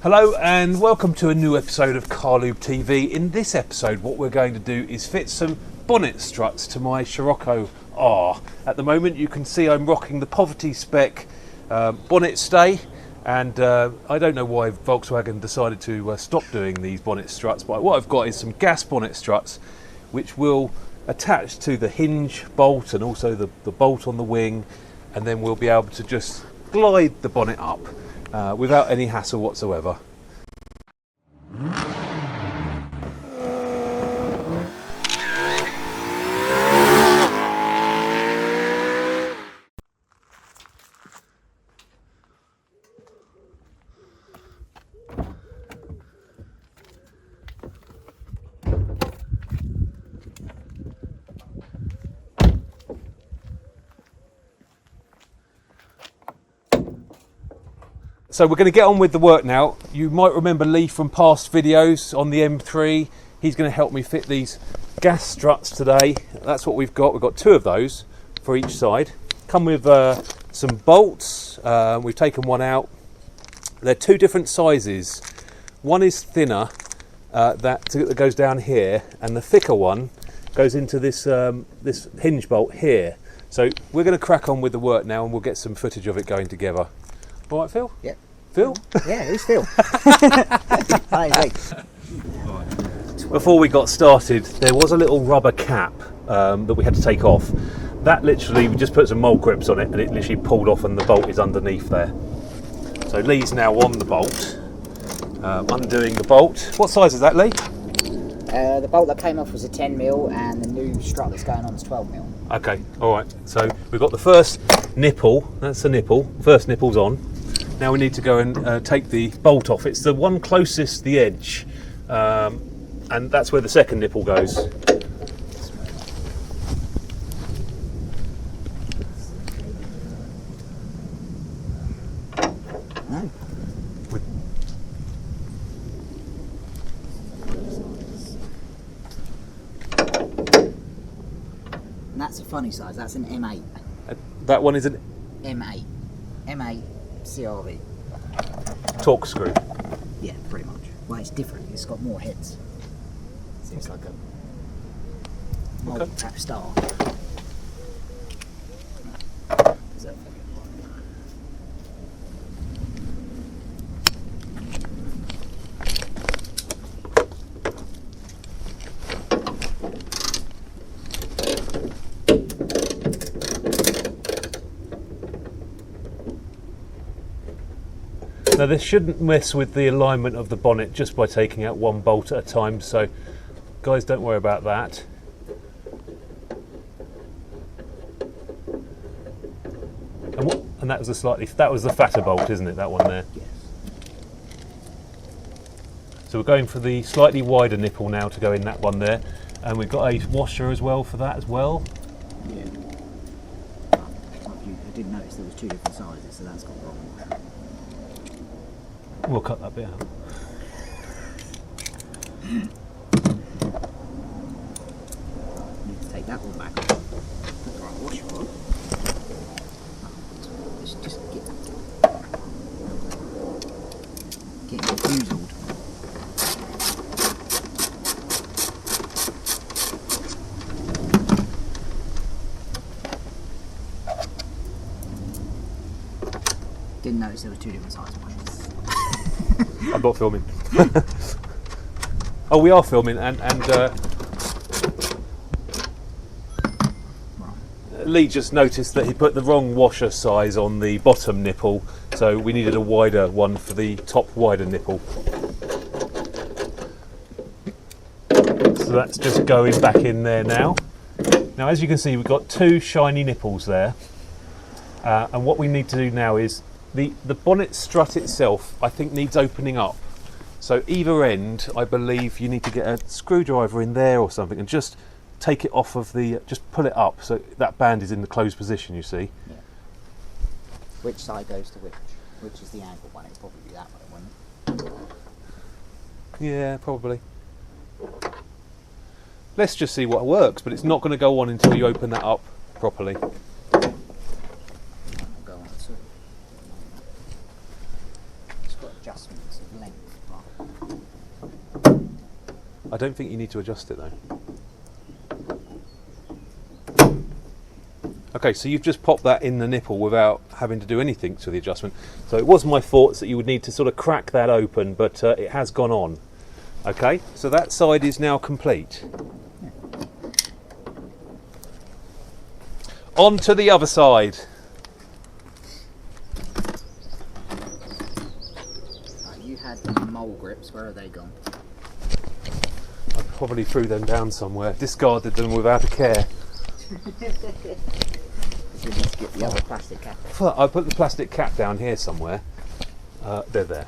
Hello and welcome to a new episode of Carlube TV. In this episode what we're going to do is fit some bonnet struts to my Scirocco R. At the moment you can see I'm rocking the poverty spec bonnet stay, and I don't know why Volkswagen decided to stop doing these bonnet struts, but what I've got is some gas bonnet struts which will attach to the hinge bolt and also the bolt on the wing, and then we'll be able to just glide the bonnet up without any hassle whatsoever. So we're going to get on with the work now. You might remember Lee from past videos on the M3. He's going to help me fit these gas struts today. That's what we've got. We've got two of those for each side. Come with some bolts. We've taken one out. They're two different sizes. One is thinner that goes down here, and the thicker one goes into this this hinge bolt here. So we're going to crack on with the work now, and we'll get some footage of it going together. All right, Phil? Yeah. Phil? Yeah, who's Phil? Hi, Before we got started, there was a little rubber cap that we had to take off. That literally, we just put some mole grips on it and it literally pulled off, and the bolt is underneath there. So Lee's now on the bolt, undoing the bolt. What size is that, Lee? The bolt that came off was a 10mm, and the new strut that's going on is 12mm. Okay, all right. So we've got the first nipple. That's the nipple. First nipple's on. Now we need to go and take the bolt off. It's the one closest the edge, and that's where the second nipple goes. No. And that's a funny size. That's an M8. That one is an M8. M8 CRV. torque screw. Yeah, pretty much. Well, it's different. It's got more heads. So it's like a multi-tap star. Is that Now this shouldn't mess with the alignment of the bonnet just by taking out one bolt at a time, so guys, don't worry about that. And that was the fatter bolt, isn't it? That one there. Yes. So we're going for the slightly wider nipple now to go in that one there, and we've got a washer as well for that as well. Yeah. I did notice there was two different sizes, so that's got the wrong washer. We'll cut that bit out. Need to take that one back off. Put the right washer on. Let's just get confused. Didn't notice there was two different size washers. I'm not filming. Oh, we are filming, and Lee just noticed that he put the wrong washer size on the bottom nipple, so we needed a wider one for the top wider nipple. So that's just going back in there now. Now, as you can see, we've got two shiny nipples there, and what we need to do now is the bonnet strut itself, I think, needs opening up. So either end, I believe you need to get a screwdriver in there or something and just take it off of the, just pull it up so that band is in the closed position, you see. Yeah. Which side goes to which? Which is the angle one? It's probably that way, wouldn't it? Yeah, probably. Let's just see what works, but it's not going to go on until you open that up properly. adjustments of length. I don't think you need to adjust it though. Okay, so you've just popped that in the nipple without having to do anything to the adjustment. So it was my thoughts that you would need to sort of crack that open, but it has gone on. Okay, so that side is now complete. Yeah. On to the other side. You had mole grips, where are they gone? I probably threw them down somewhere, discarded them without a care. We need to get the other plastic cap. I put the plastic cap down here somewhere. They're there.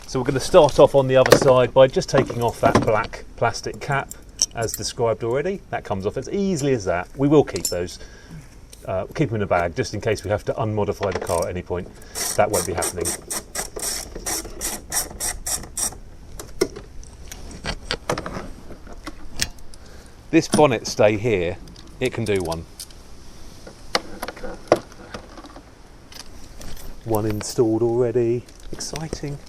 So we're going to start off on the other side by just taking off that black plastic cap, as described already. That comes off as easily as that. We will keep those. Keep them in a bag, just in case we have to unmodify the car at any point. That won't be happening. This bonnet stay here, it can do one. One installed already. Exciting.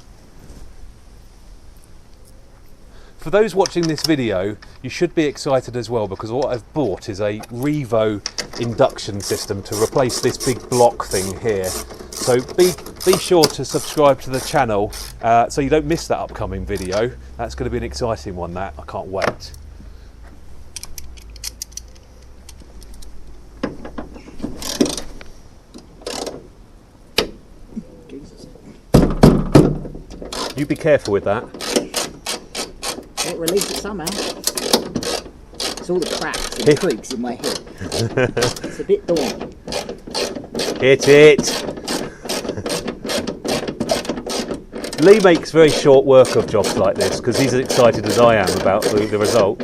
For those watching this video, you should be excited as well, because what I've bought is a Revo induction system to replace this big block thing here. So be sure to subscribe to the channel so you don't miss that upcoming video. That's going to be an exciting one, that. I can't wait. You be careful with that. It released it somehow. It's all the cracks and creaks in my head. It's a bit daunting. Hit it! Lee makes very short work of jobs like this because he's as excited as I am about the result.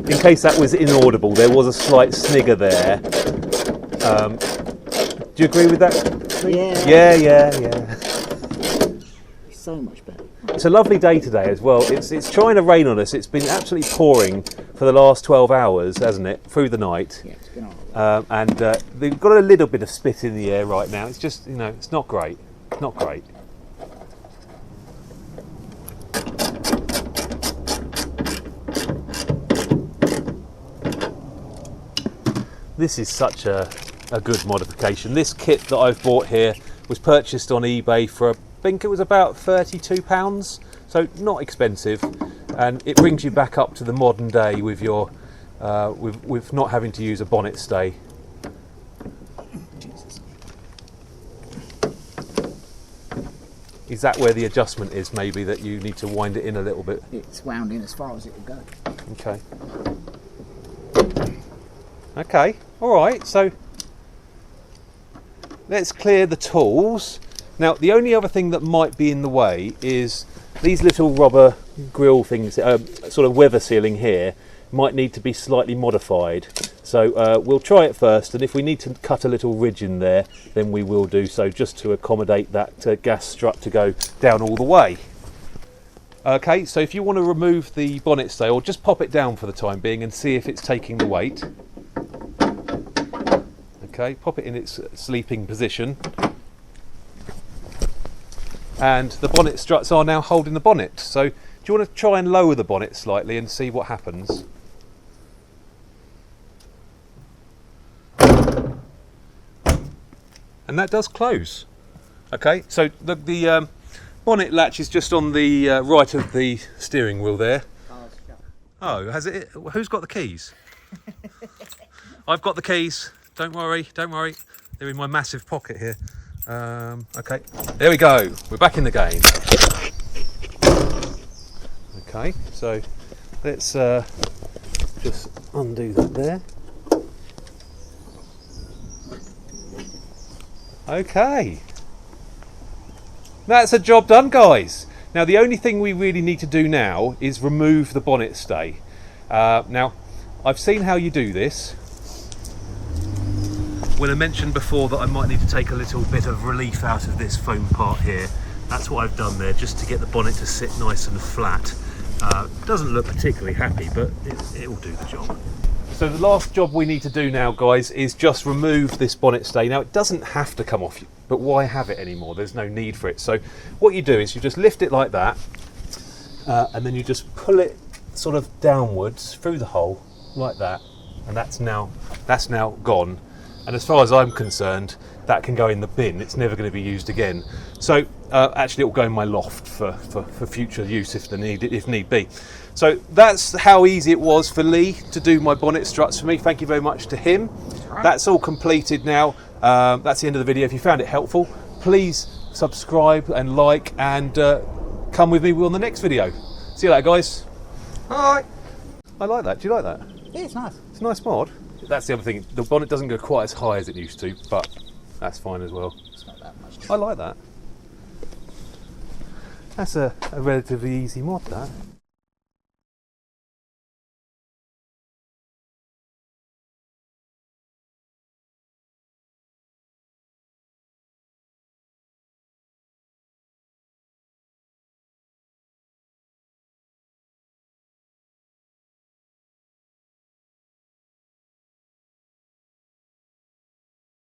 In case that was inaudible, there was a slight snigger there. Do you agree with that? Yeah. So much better. It's a lovely day today as well. It's trying to rain on us. It's been absolutely pouring for the last 12 hours, hasn't it? Through the night. Yeah, it's been all right. And they've got a little bit of spit in the air right now. It's just, it's not great. It's not great. This is such a good modification. This kit that I've bought here was purchased on eBay for, I think it was about £32, so not expensive, and it brings you back up to the modern day with your with not having to use a bonnet stay. Jesus. Is that where the adjustment is, maybe, that you need to wind it in a little bit? It's wound in as far as it will go. Okay, alright, so let's clear the tools. Now, the only other thing that might be in the way is these little rubber grill things, sort of weather sealing here, might need to be slightly modified. So we'll try it first, and if we need to cut a little ridge in there, then we will do so, just to accommodate that gas strut to go down all the way. Okay, so if you want to remove the bonnet stay, or just pop it down for the time being and see if it's taking the weight. Okay, pop it in its sleeping position. And the bonnet struts are now holding the bonnet. So do you want to try and lower the bonnet slightly and see what happens? And that does close. Okay, so the bonnet latch is just on the right of the steering wheel there. Oh, has it? Who's got the keys? I've got the keys. Don't worry. They're in my massive pocket here. Okay, there we go. We're back in the game. Okay, so let's just undo that there. Okay. That's a job done, guys. Now, the only thing we really need to do now is remove the bonnet stay. Now, I've seen how you do this. When I mentioned before that I might need to take a little bit of relief out of this foam part here, that's what I've done there, just to get the bonnet to sit nice and flat. Doesn't look particularly happy, but it will do the job. So the last job we need to do now, guys, is just remove this bonnet stay. Now, it doesn't have to come off, but why have it anymore? There's no need for it. So what you do is you just lift it like that, and then you just pull it sort of downwards through the hole like that, and that's now gone. And as far as I'm concerned, that can go in the bin. It's never going to be used again. So actually, it will go in my loft for future use if need be. So that's how easy it was for Lee to do my bonnet struts for me. Thank you very much to him. That's all completed now. That's the end of the video. If you found it helpful, please subscribe and like, and come with me on the next video. See you later, guys. Bye. I like that. Do you like that? Yeah, it's nice. It's a nice mod. That's the other thing. The bonnet doesn't go quite as high as it used to, but that's fine as well. It's not that much. I like that. That's a relatively easy mod, that.